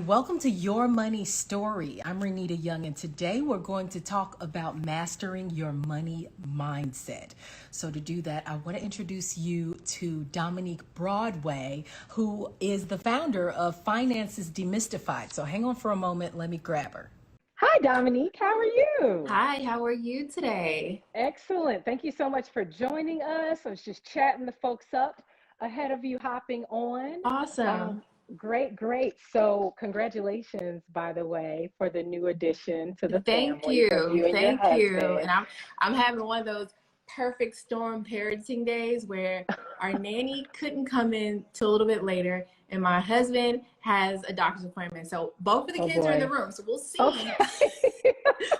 Welcome to Your Money Story. I'm Renita Young, and today we're going to talk about mastering your money mindset. So to do that, I want to introduce you to Dominique Broadway, who is the founder of Finances Demystified. So hang on for a moment. Let me grab her. Hi, Dominique. How are you? Hi, how are you today? Excellent. Thank you so much for joining us. I was just chatting the folks up ahead of you hopping on. Awesome. Um, great. So, congratulations, by the way, for the new addition to the Thank family from you. you and your Thank you. And husband. I'm having one of those perfect storm parenting days where our nanny couldn't come in till a little bit later and my husband has a doctor's appointment. So both of the Oh kids are in the boy. room. So we'll see. Okay.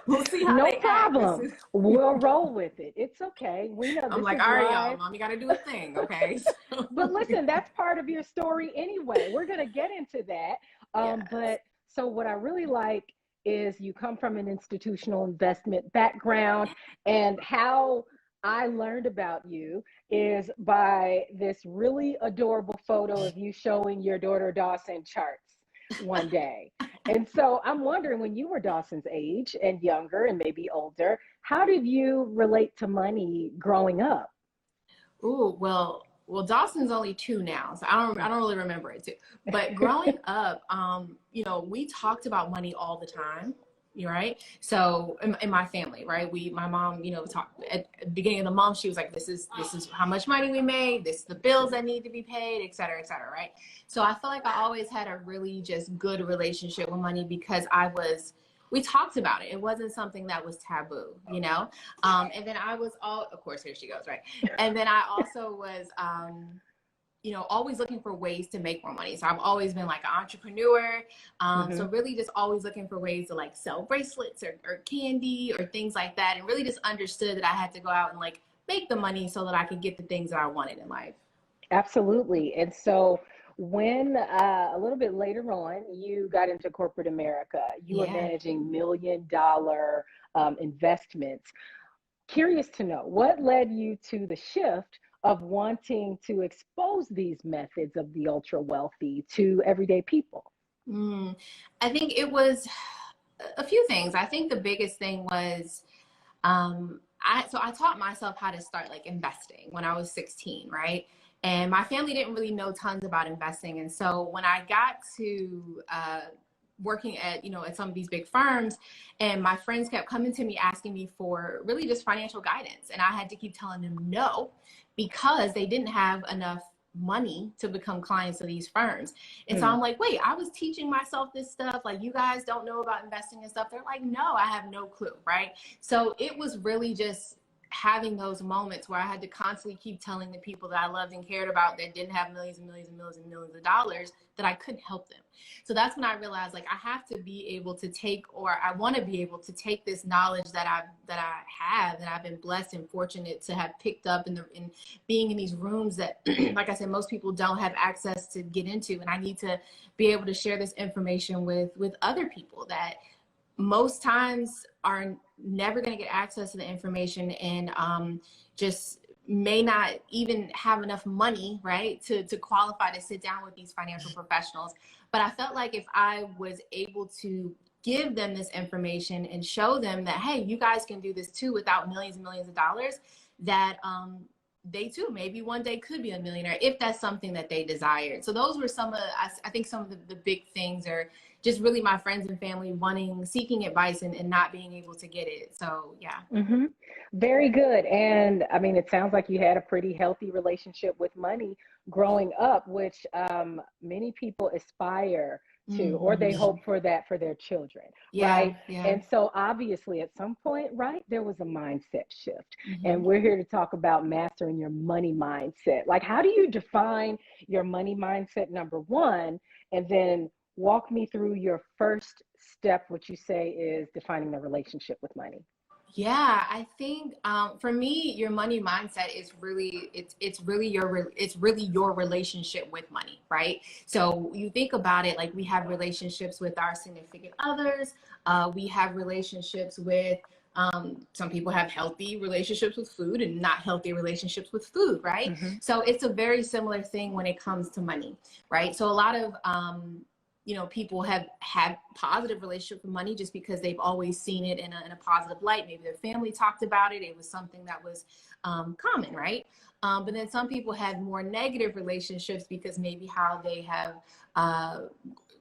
We'll see how No they act. problem. We'll roll with it. It's okay. We know I'm this like, is all right, y'all, live. mommy got to do a thing, okay? But listen, that's part of your story anyway. We're going to get into that. Yes. But so what I really like is you come from an institutional investment background, and how I learned about you is by this really adorable photo of you showing your daughter Dawson charts one day. And so I'm wondering, when you were Dawson's age and younger and maybe older, how did you relate to money growing up? Ooh, well, Dawson's only 2 now, so I don't really remember it too. But growing up, we talked about money all the time. You're right. So in my family, right, my mom, talked at the beginning of the month. She was like, this is how much money we made. This is the bills that need to be paid, et cetera, et cetera. Right. So I feel like I always had a really just good relationship with money because we talked about it. It wasn't something that was taboo. And then I was of course, here she goes, right? And then I also was, always looking for ways to make more money. So I've always been like an entrepreneur. So Hmm. really just always looking for ways to like sell bracelets or candy or things like that. And really just understood that I had to go out and like make the money so that I could get the things that I wanted in life. Absolutely. And so when a little bit later on, you got into corporate America, you were Yeah. managing $1 million investments. Curious to know what led you to the shift of wanting to expose these methods of the ultra wealthy to everyday people? Mm, I think it was a few things. I think the biggest thing was I taught myself how to start like investing when I was 16, right? And my family didn't really know tons about investing. And so when I got to working at some of these big firms, and my friends kept coming to me asking me for really just financial guidance, and I had to keep telling them no because they didn't have enough money to become clients of these firms. And so Hmm. I'm like, wait, I was teaching myself this stuff, like you guys don't know about investing and stuff. They're like, no, I have no clue, right? So it was really just having those moments where I had to constantly keep telling the people that I loved and cared about that didn't have millions and millions and millions and millions of dollars that I couldn't help them. So that's when I realized, like, I have to be able to take, or I want to be able to take this knowledge that I have, that I've been blessed and fortunate to have picked up in being in these rooms that, like I said, most people don't have access to get into, and I need to be able to share this information with other people that most times are never going to get access to the information, and just may not even have enough money, right, to qualify to sit down with these financial professionals. But I felt like if I was able to give them this information and show them that, hey, you guys can do this too without millions and millions of dollars, that they too maybe one day could be a millionaire if that's something that they desired. So those were I think some of the big things are just really my friends and family seeking advice and not being able to get it. So yeah. Hmm. Very good. And I mean, it sounds like you had a pretty healthy relationship with money growing up, which many people aspire to, or they Hmm. hope for that for their children, Yeah, right? yeah. And so obviously at some point, right, there was a mindset shift. And Hmm. we're here to talk about mastering your money mindset. Like, how do you define your money mindset, number one? And then walk me through your first step, what you say is defining the relationship with money. Yeah, I think for me, your money mindset is really it's really your relationship with money, right? So you think about it, like we have relationships with our significant others, we have relationships with some people have healthy relationships with food and not healthy relationships with food, right? Hmm. So it's a very similar thing when it comes to money, right? So a lot of you know, people have had positive relationship with money just because they've always seen it in a positive light. Maybe their family talked about it. It was something that was common, right? But then some people had more negative relationships because maybe how they have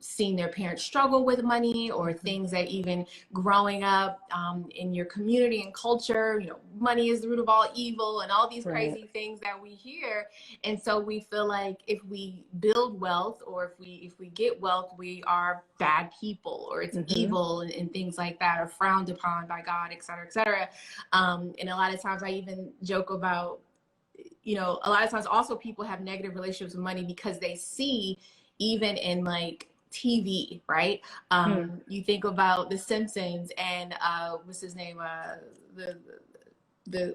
seen their parents struggle with money, or things that even growing up in your community and culture, you know, money is the root of all evil and all these crazy things that we hear. And so we feel like if we build wealth, or if we get wealth, we are bad people, or it's evil, and things like that are frowned upon by God, et cetera, et cetera. And a lot of times I even joke about, you know, a lot of times also people have negative relationships with money because they see, even in like TV, right? You think about The Simpsons and what's his name?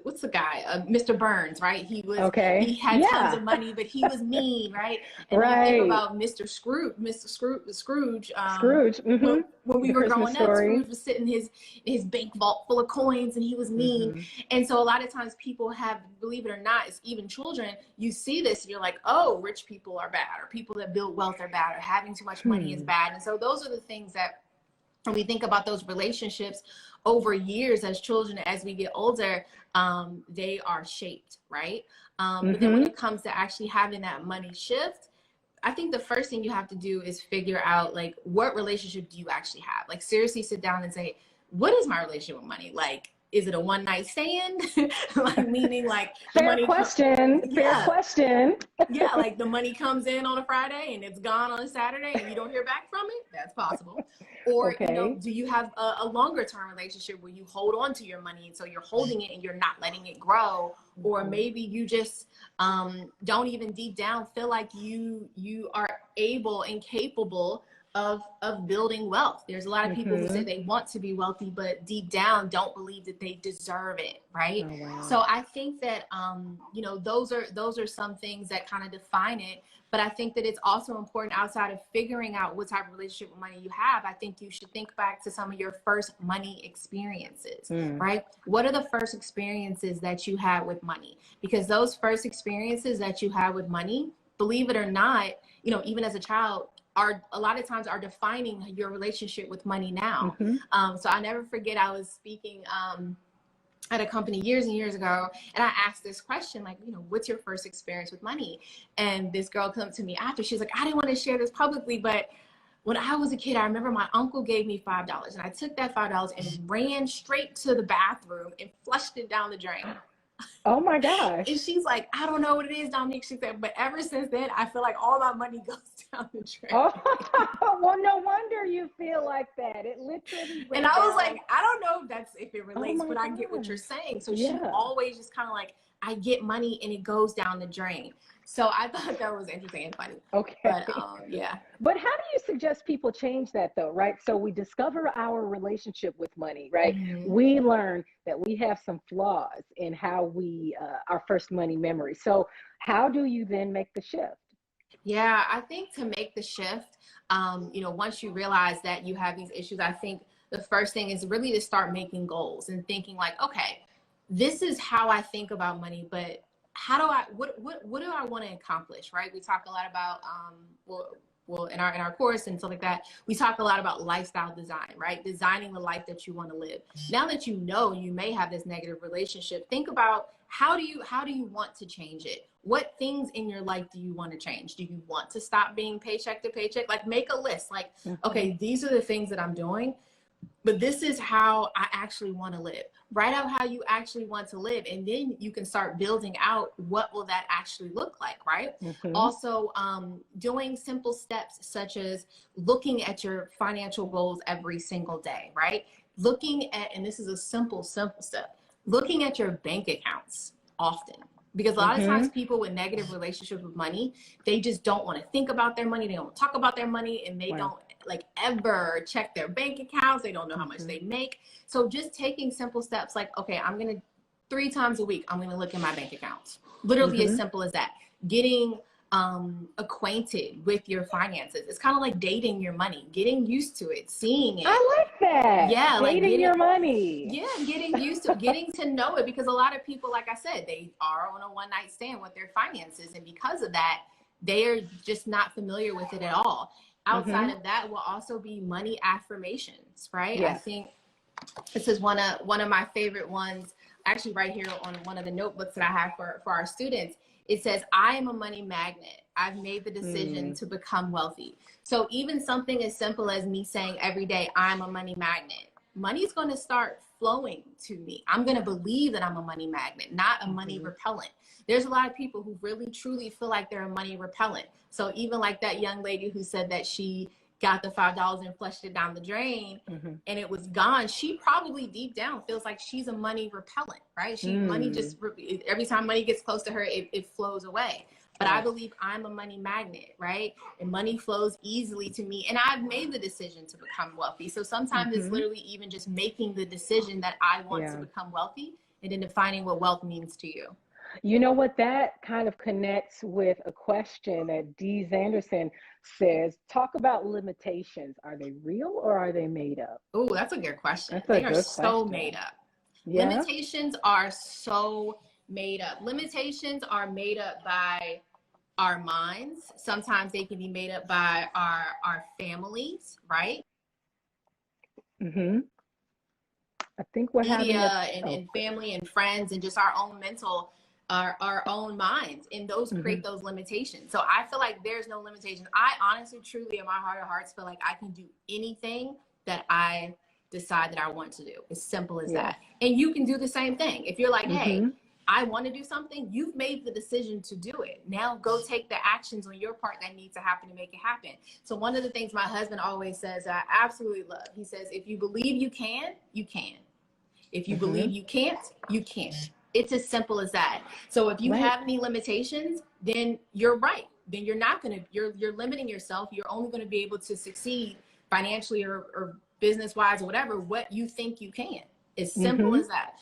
What's the guy? Mr. Burns, right? He was he had tons of money, but he was mean, right? And you think about Scrooge. When we were growing up, Scrooge was sitting in his bank vault full of coins, and he was mean. And so a lot of times people have, believe it or not, it's even children, you see this and you're like, oh, rich people are bad, or people that build wealth are bad, or having too much money is bad. And so those are the things that, when we think about those relationships over years as children, as we get older, they are shaped, right? But then when it comes to actually having that money shift, I think the first thing you have to do is figure out, like, what relationship do you actually have? Like, seriously sit down and say, what is my relationship with money? Like, is it a one night stand? Like, meaning like fair question. Yeah, like the money comes in on a Friday and it's gone on a Saturday and you don't hear back from it. That's possible. Or, you know, do you have a longer term relationship where you hold on to your money, and so you're holding it and you're not letting it grow? Or maybe you just don't even deep down feel like you are able and capable of building wealth. There's a lot of people who say they want to be wealthy, but deep down don't believe that they deserve it, right? Oh, wow. So I think that you know, those are some things that kind of define it. But I think that it's also important, outside of figuring out what type of relationship with money you have, I think you should think back to some of your first money experiences, right? What are the first experiences that you had with money? Because those first experiences that you had with money, believe it or not, you know, even as a child, are a lot of times are defining your relationship with money now. So I never forget, I was speaking at a company years and years ago, and I asked this question, like, you know, what's your first experience with money? And this girl came to me after, she's like, I didn't want to share this publicly, but when I was a kid, I remember my uncle gave me $5, and I took that $5 and ran straight to the bathroom and flushed it down the drain. Oh my gosh. And she's like, I don't know what it is, Dominique. She said, but ever since then, I feel like all my money goes down the drain. Oh, well, no wonder you feel like that. It literally. And I was like, I don't know if it relates, but I get what you're saying. So she always just kind of like, I get money and it goes down the drain. So I thought that was interesting and funny. Okay. But yeah. But how do you suggest people change that though, right? So we discover our relationship with money, right? We learn that we have some flaws in how we, our first money memory. So how do you then make the shift? Yeah, I think to make the shift, you know, once you realize that you have these issues, I think the first thing is really to start making goals and thinking like, okay, this is how I think about money, but how do I, what do I want to accomplish, right? We talk a lot about, well, in our course and stuff like that, we talk a lot about lifestyle design, right? Designing the life that you want to live. Now that you know you may have this negative relationship, think about how do you want to change it? What things in your life do you want to change? Do you want to stop being paycheck to paycheck? Like, make a list, like, okay, these are the things that I'm doing, but this is how I actually want to live. Write out how you actually want to live, and then you can start building out what will that actually look like, right? Also, doing simple steps such as looking at your financial goals every single day, right? Looking at, and this is a simple step, looking at your bank accounts often. Because a lot of times people with negative relationships with money, they just don't want to think about their money. They don't talk about their money, and they don't like ever check their bank accounts. They don't know how much they make. So just taking simple steps like, okay, I'm going to 3 times a week, I'm going to look at my bank accounts. Literally as simple as that. Getting acquainted with your finances. It's kind of like dating your money, getting used to it, seeing it. I like that. Yeah, dating your money. Yeah, getting used to getting to know it, because a lot of people, like I said, they are on a one-night stand with their finances, and because of that, they are just not familiar with it at all. Outside of that will also be money affirmations, right? I Yes. think this is one of my favorite ones, actually right here on one of the notebooks that I have for our students. It says, I am a money magnet. I've made the decision to become wealthy. So even something as simple as me saying every day, I'm a money magnet, money's going to start flowing to me. I'm going to believe that I'm a money magnet, not a money repellent. There's a lot of people who really truly feel like they're a money repellent. So even like that young lady who said that she got the $5 and flushed it down the drain and it was gone, she probably deep down feels like she's a money repellent, right? Money just, every time money gets close to her, it flows away. But I believe I'm a money magnet, right? And money flows easily to me. And I've made the decision to become wealthy. So sometimes it's literally even just making the decision that I want to become wealthy and then defining what wealth means to you. You know what? That kind of connects with a question that Dee Zanderson says, talk about limitations. Are they real or are they made up? Oh, that's a good question. That's They a are good so question. made up. Yeah. Limitations are so made up. Limitations are made up by our minds. Sometimes they can be made up by our families, right? I think we're having Media and family and friends and just our own mental, our own minds, and those create those limitations. So I feel like there's no limitations. I honestly, truly, in my heart of hearts, feel like I can do anything that I decide that I want to do. As simple as that. And you can do the same thing. If you're like, hey, I want to do something, you've made the decision to do it. Now go take the actions on your part that need to happen to make it happen. So one of the things my husband always says that I absolutely love, he says, if you believe you can, you can. If you believe you can't, you can't. It's as simple as that. So if you have any limitations, then you're right. Then you're not going to, you're limiting yourself. You're only going to be able to succeed financially or business wise or whatever, what you think you can. As simple as that.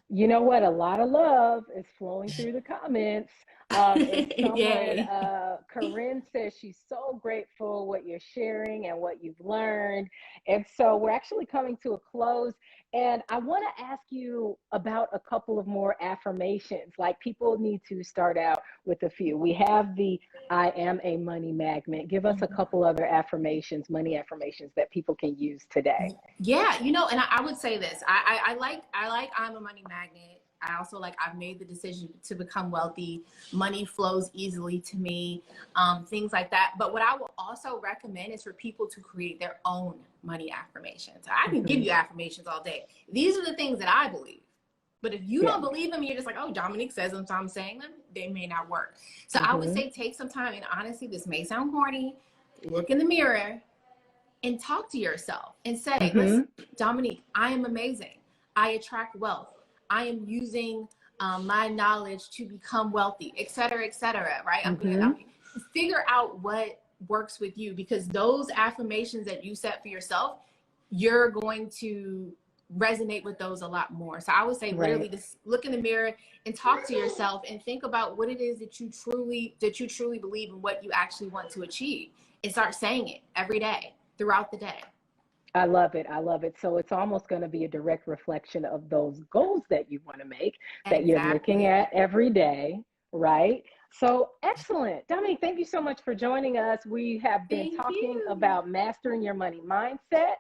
You know what? A lot of love is flowing through the comments. And someone, Corinne says she's so grateful what you're sharing and what you've learned. And so we're actually coming to a close. And I want to ask you about a couple of more affirmations. Like, people need to start out with a few. We have the I am a money magnet. Give us a couple other affirmations, money affirmations that people can use today. Yeah, you know, and I would say this. I like I'm a money magnet. I also like I've made the decision to become wealthy. Money flows easily to me, things like that. But what I will also recommend is for people to create their own money affirmations. I can give you affirmations all day. These are the things that I believe. But if you don't believe them, you're just like, oh, Dominique says them, so I'm saying them, they may not work. So I would say take some time, and honestly, this may sound corny, look in the mirror and talk to yourself and say, listen, Dominique, I am amazing. I attract wealth. I am using my knowledge to become wealthy, et cetera, right? I'm gonna figure out what works with you, because those affirmations that you set for yourself, you're going to resonate with those a lot more. So I would say literally just look in the mirror and talk to yourself and think about what it is that you truly believe and what you actually want to achieve, and start saying it every day throughout the day. I love it. I love it. So it's almost going to be a direct reflection of those goals that you want to make, that you're looking at every day, right? So excellent. Dominique, thank you so much for joining us. We have been talking about mastering your money mindset.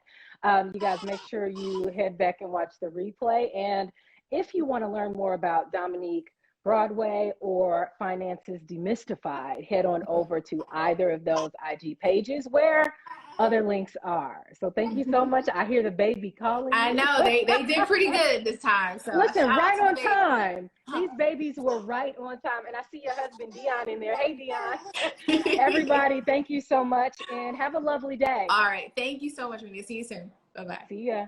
You guys make sure you head back and watch the replay. And if you want to learn more about Dominique Broadway or Finances Demystified, head on over to either of those IG pages where other links are. So thank you so much. I hear the baby calling. I know they did pretty good this time. So listen, right on time. These babies were right on time. And I see your husband Dion in there. Hey Dion. Everybody, thank you so much and have a lovely day. All right. Thank you so much, Renee. See you soon. Bye-bye. See ya.